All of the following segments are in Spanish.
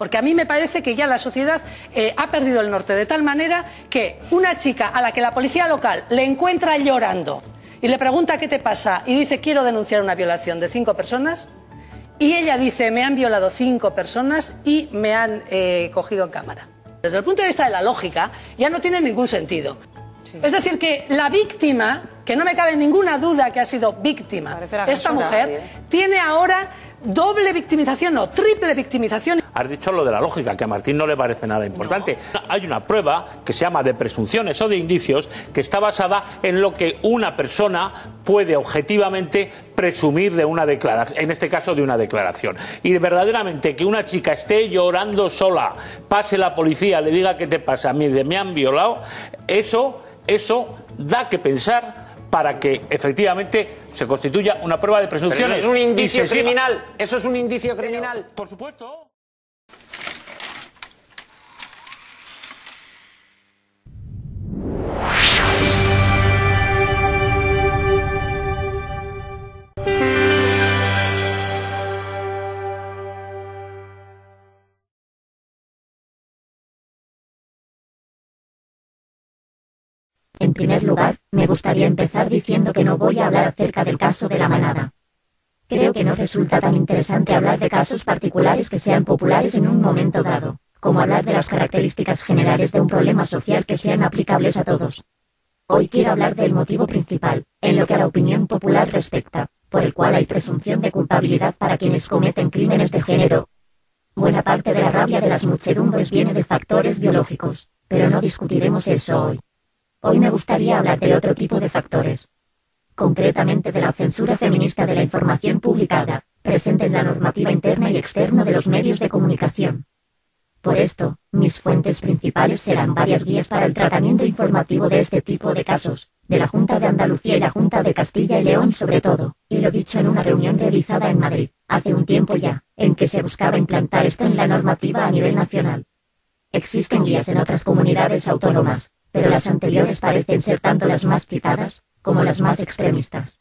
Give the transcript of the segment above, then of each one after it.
Porque a mí me parece que ya la sociedad ha perdido el norte de tal manera que una chica a la que la policía local le encuentra llorando y le pregunta qué te pasa y dice quiero denunciar una violación de 5 personas y ella dice me han violado 5 personas y me han cogido en cámara. Desde el punto de vista de la lógica ya no tiene ningún sentido. Sí. Es decir que la víctima, que no me cabe ninguna duda que ha sido víctima, esta mujer tiene ahora doble victimización o triple victimización. Has dicho lo de la lógica, que a Martín no le parece nada importante. No. Hay una prueba que se llama de presunciones o de indicios que está basada en lo que una persona puede objetivamente presumir de una declaración, en este caso de una declaración. Y verdaderamente que una chica esté llorando sola, pase la policía, le diga qué te pasa, mire, me han violado, eso da que pensar para que efectivamente se constituya una prueba de presunción. Pero eso es un indicio criminal. Eso es un indicio criminal. Por supuesto. En primer lugar, me gustaría empezar diciendo que no voy a hablar acerca del caso de la manada. Creo que no resulta tan interesante hablar de casos particulares que sean populares en un momento dado, como hablar de las características generales de un problema social que sean aplicables a todos. Hoy quiero hablar del motivo principal, en lo que a la opinión popular respecta, por el cual hay presunción de culpabilidad para quienes cometen crímenes de género. Buena parte de la rabia de las muchedumbres viene de factores biológicos, pero no discutiremos eso hoy. Hoy me gustaría hablar de otro tipo de factores. Concretamente de la censura feminista de la información publicada, presente en la normativa interna y externa de los medios de comunicación. Por esto, mis fuentes principales serán varias guías para el tratamiento informativo de este tipo de casos, de la Junta de Andalucía y la Junta de Castilla y León sobre todo, y lo dicho en una reunión realizada en Madrid, hace un tiempo ya, en que se buscaba implantar esto en la normativa a nivel nacional. Existen guías en otras comunidades autónomas, pero las anteriores parecen ser tanto las más citadas, como las más extremistas.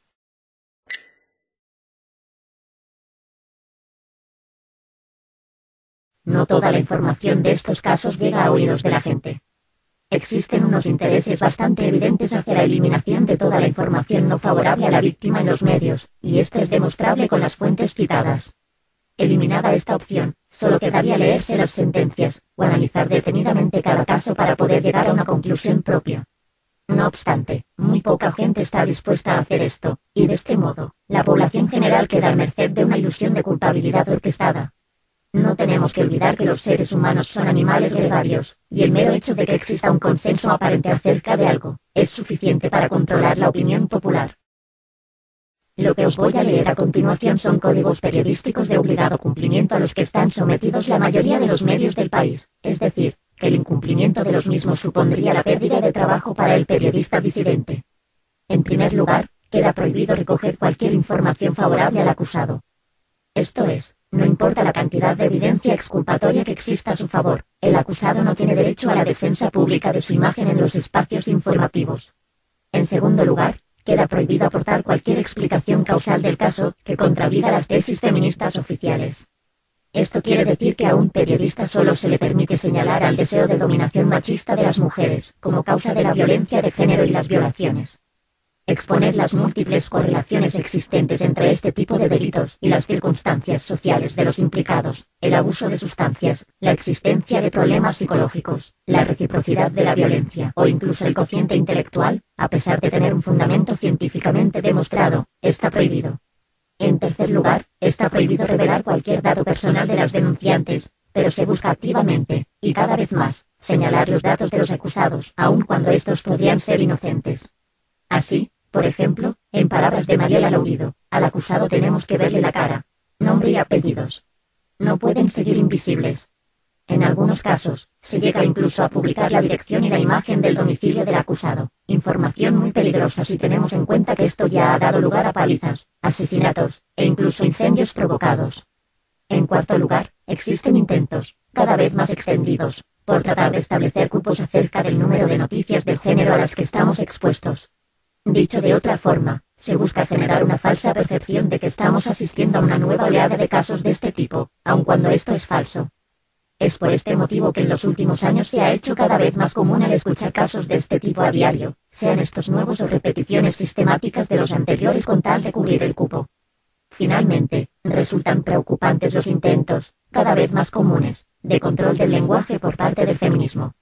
No toda la información de estos casos llega a oídos de la gente. Existen unos intereses bastante evidentes hacia la eliminación de toda la información no favorable a la víctima en los medios, y esto es demostrable con las fuentes citadas. Eliminada esta opción, solo quedaría leerse las sentencias, o analizar detenidamente cada caso para poder llegar a una conclusión propia. No obstante, muy poca gente está dispuesta a hacer esto, y de este modo, la población general queda a merced de una ilusión de culpabilidad orquestada. No tenemos que olvidar que los seres humanos son animales gregarios, y el mero hecho de que exista un consenso aparente acerca de algo, es suficiente para controlar la opinión popular. Lo que os voy a leer a continuación son códigos periodísticos de obligado cumplimiento a los que están sometidos la mayoría de los medios del país, es decir, que el incumplimiento de los mismos supondría la pérdida de trabajo para el periodista disidente. En primer lugar, queda prohibido recoger cualquier información favorable al acusado. Esto es, no importa la cantidad de evidencia exculpatoria que exista a su favor, el acusado no tiene derecho a la defensa pública de su imagen en los espacios informativos. En segundo lugar, queda prohibido aportar cualquier explicación causal del caso que contradiga las tesis feministas oficiales. Esto quiere decir que a un periodista solo se le permite señalar al deseo de dominación machista de las mujeres como causa de la violencia de género y las violaciones. Exponer las múltiples correlaciones existentes entre este tipo de delitos y las circunstancias sociales de los implicados, el abuso de sustancias, la existencia de problemas psicológicos, la reciprocidad de la violencia o incluso el cociente intelectual, a pesar de tener un fundamento científicamente demostrado, está prohibido. En tercer lugar, está prohibido revelar cualquier dato personal de las denunciantes, pero se busca activamente, y cada vez más, señalar los datos de los acusados, aun cuando estos podrían ser inocentes. Así, por ejemplo, en palabras de Mariela Laurido, al acusado tenemos que verle la cara, nombre y apellidos. No pueden seguir invisibles. En algunos casos, se llega incluso a publicar la dirección y la imagen del domicilio del acusado, información muy peligrosa si tenemos en cuenta que esto ya ha dado lugar a palizas, asesinatos, e incluso incendios provocados. En cuarto lugar, existen intentos, cada vez más extendidos, por tratar de establecer cupos acerca del número de noticias del género a las que estamos expuestos. Dicho de otra forma, se busca generar una falsa percepción de que estamos asistiendo a una nueva oleada de casos de este tipo, aun cuando esto es falso. Es por este motivo que en los últimos años se ha hecho cada vez más común el escuchar casos de este tipo a diario, sean estos nuevos o repeticiones sistemáticas de los anteriores con tal de cubrir el cupo. Finalmente, resultan preocupantes los intentos, cada vez más comunes, de control del lenguaje por parte del feminismo.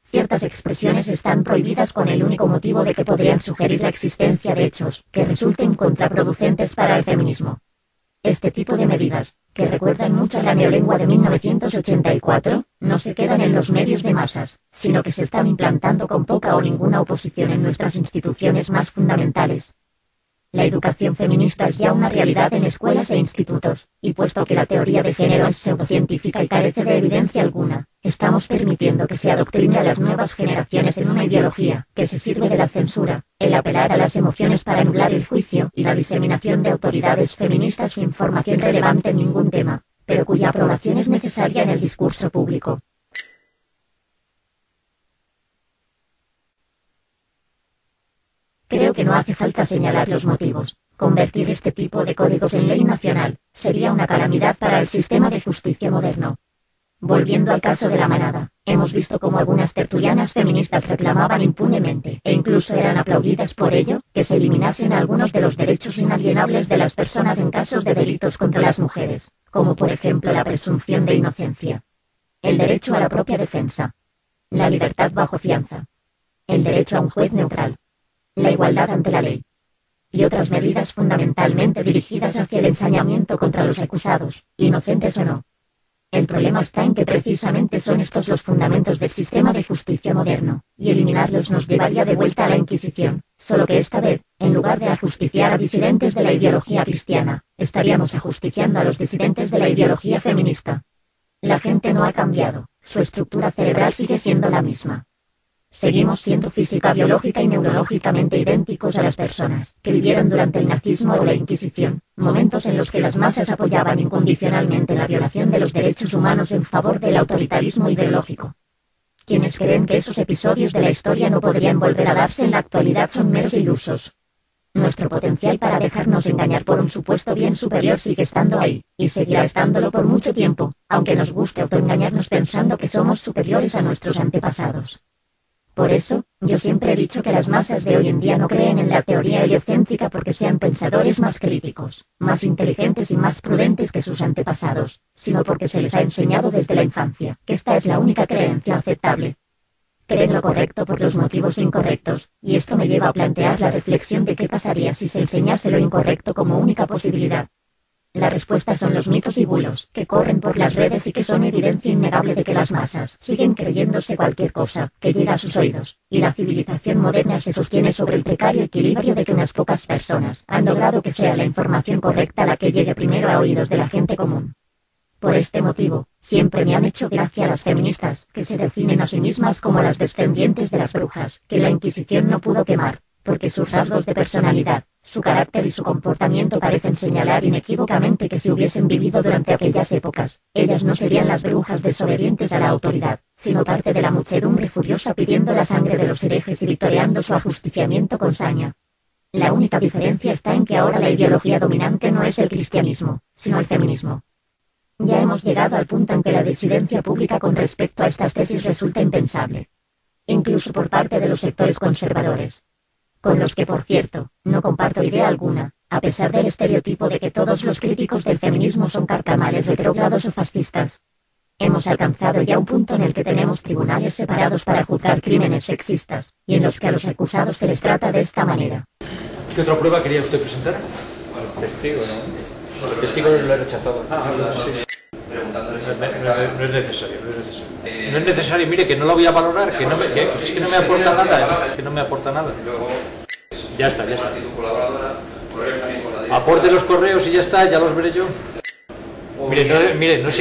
Ciertas expresiones están prohibidas con el único motivo de que podrían sugerir la existencia de hechos que resulten contraproducentes para el feminismo. Este tipo de medidas, que recuerdan mucho a la neolengua de 1984, no se quedan en los medios de masas, sino que se están implantando con poca o ninguna oposición en nuestras instituciones más fundamentales. La educación feminista es ya una realidad en escuelas e institutos, y puesto que la teoría de género es pseudocientífica y carece de evidencia alguna, estamos permitiendo que se adoctrine a las nuevas generaciones en una ideología que se sirve de la censura, el apelar a las emociones para anular el juicio y la diseminación de autoridades feministas sin información relevante en ningún tema, pero cuya aprobación es necesaria en el discurso público. Creo que no hace falta señalar los motivos. Convertir este tipo de códigos en ley nacional sería una calamidad para el sistema de justicia moderno. Volviendo al caso de la manada, hemos visto cómo algunas tertulianas feministas reclamaban impunemente, e incluso eran aplaudidas por ello, que se eliminasen algunos de los derechos inalienables de las personas en casos de delitos contra las mujeres, como por ejemplo la presunción de inocencia, el derecho a la propia defensa, la libertad bajo fianza, el derecho a un juez neutral, la igualdad ante la ley, y otras medidas fundamentalmente dirigidas hacia el ensañamiento contra los acusados, inocentes o no. El problema está en que precisamente son estos los fundamentos del sistema de justicia moderno, y eliminarlos nos llevaría de vuelta a la Inquisición, solo que esta vez, en lugar de ajusticiar a disidentes de la ideología cristiana, estaríamos ajusticiando a los disidentes de la ideología feminista. La gente no ha cambiado, su estructura cerebral sigue siendo la misma. Seguimos siendo física, biológica y neurológicamente idénticos a las personas que vivieron durante el nazismo o la Inquisición, momentos en los que las masas apoyaban incondicionalmente la violación de los derechos humanos en favor del autoritarismo ideológico. Quienes creen que esos episodios de la historia no podrían volver a darse en la actualidad son meros ilusos. Nuestro potencial para dejarnos engañar por un supuesto bien superior sigue estando ahí, y seguirá estándolo por mucho tiempo, aunque nos guste autoengañarnos pensando que somos superiores a nuestros antepasados. Por eso, yo siempre he dicho que las masas de hoy en día no creen en la teoría heliocéntrica porque sean pensadores más críticos, más inteligentes y más prudentes que sus antepasados, sino porque se les ha enseñado desde la infancia que esta es la única creencia aceptable. Creen lo correcto por los motivos incorrectos, y esto me lleva a plantear la reflexión de qué pasaría si se enseñase lo incorrecto como única posibilidad. La respuesta son los mitos y bulos que corren por las redes y que son evidencia innegable de que las masas siguen creyéndose cualquier cosa que llega a sus oídos, y la civilización moderna se sostiene sobre el precario equilibrio de que unas pocas personas han logrado que sea la información correcta la que llegue primero a oídos de la gente común. Por este motivo, siempre me han hecho gracia las feministas, que se definen a sí mismas como las descendientes de las brujas, que la Inquisición no pudo quemar, porque sus rasgos de personalidad, su carácter y su comportamiento parecen señalar inequívocamente que si hubiesen vivido durante aquellas épocas, ellas no serían las brujas desobedientes a la autoridad, sino parte de la muchedumbre furiosa pidiendo la sangre de los herejes y victoriando su ajusticiamiento con saña. La única diferencia está en que ahora la ideología dominante no es el cristianismo, sino el feminismo. Ya hemos llegado al punto en que la disidencia pública con respecto a estas tesis resulta impensable, incluso por parte de los sectores conservadores, con los que, por cierto, no comparto idea alguna, a pesar del estereotipo de que todos los críticos del feminismo son carcamales retrógrados o fascistas. Hemos alcanzado ya un punto en el que tenemos tribunales separados para juzgar crímenes sexistas, y en los que a los acusados se les trata de esta manera. ¿Qué otra prueba quería usted presentar? Bueno, testigo, ¿no? El testigo lo he rechazado. Sí. No es necesario, no es necesario. No es necesario, mire, que no lo voy a valorar, es que no me aporta nada, es que no me aporta nada. Ya está, ya está. Aporte los correos y ya está, ya los veré yo. Mire, no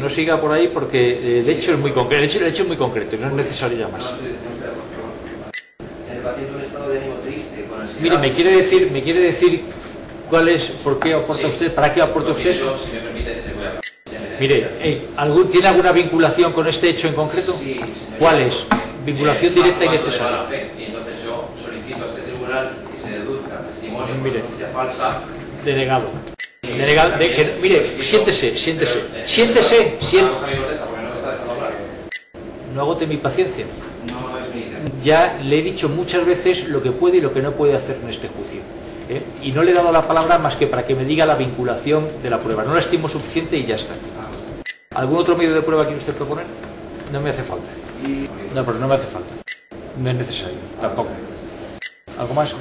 siga por ahí porque el hecho es muy concreto, el hecho es muy concreto, no es necesario ya más. Mire, me quiere decir cuál es, por qué aporta usted, para qué aporta usted eso. Mire, ¿tiene alguna vinculación con este hecho en concreto? ¿Cuál es? Vinculación directa y necesaria. Y entonces yo solicito a este tribunal que se deduzca testimonio por Mire, denuncia falsa. denegado. Mire, siéntese. No agote mi paciencia. Ya le he dicho muchas veces lo que puede y lo que no puede hacer en este juicio. Y no le he dado la palabra más que para que me diga la vinculación de la prueba. No la estimo suficiente y ya está. ¿Algún otro medio de prueba quiere usted proponer? No me hace falta. No, pero no me hace falta. No es necesario, tampoco. ¿Algo más?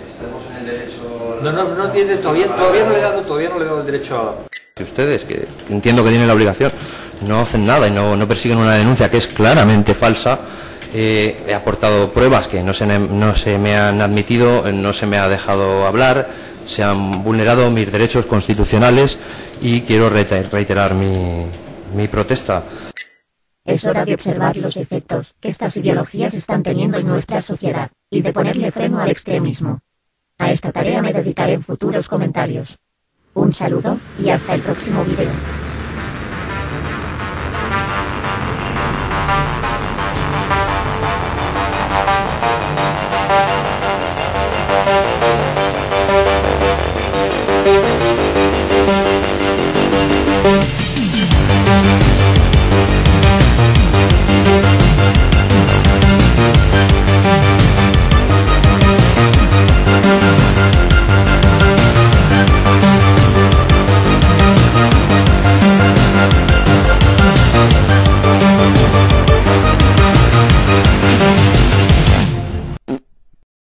Estamos en el derecho... No tiene, todavía no le he dado el derecho a... Si ustedes, que entiendo que tienen la obligación, no hacen nada y no persiguen una denuncia que es claramente falsa, he aportado pruebas que no se me han admitido, no se me ha dejado hablar, se han vulnerado mis derechos constitucionales y quiero reiterar mi protesta. Es hora de observar los efectos que estas ideologías están teniendo en nuestra sociedad y de ponerle freno al extremismo. A esta tarea me dedicaré en futuros comentarios. Un saludo y hasta el próximo video.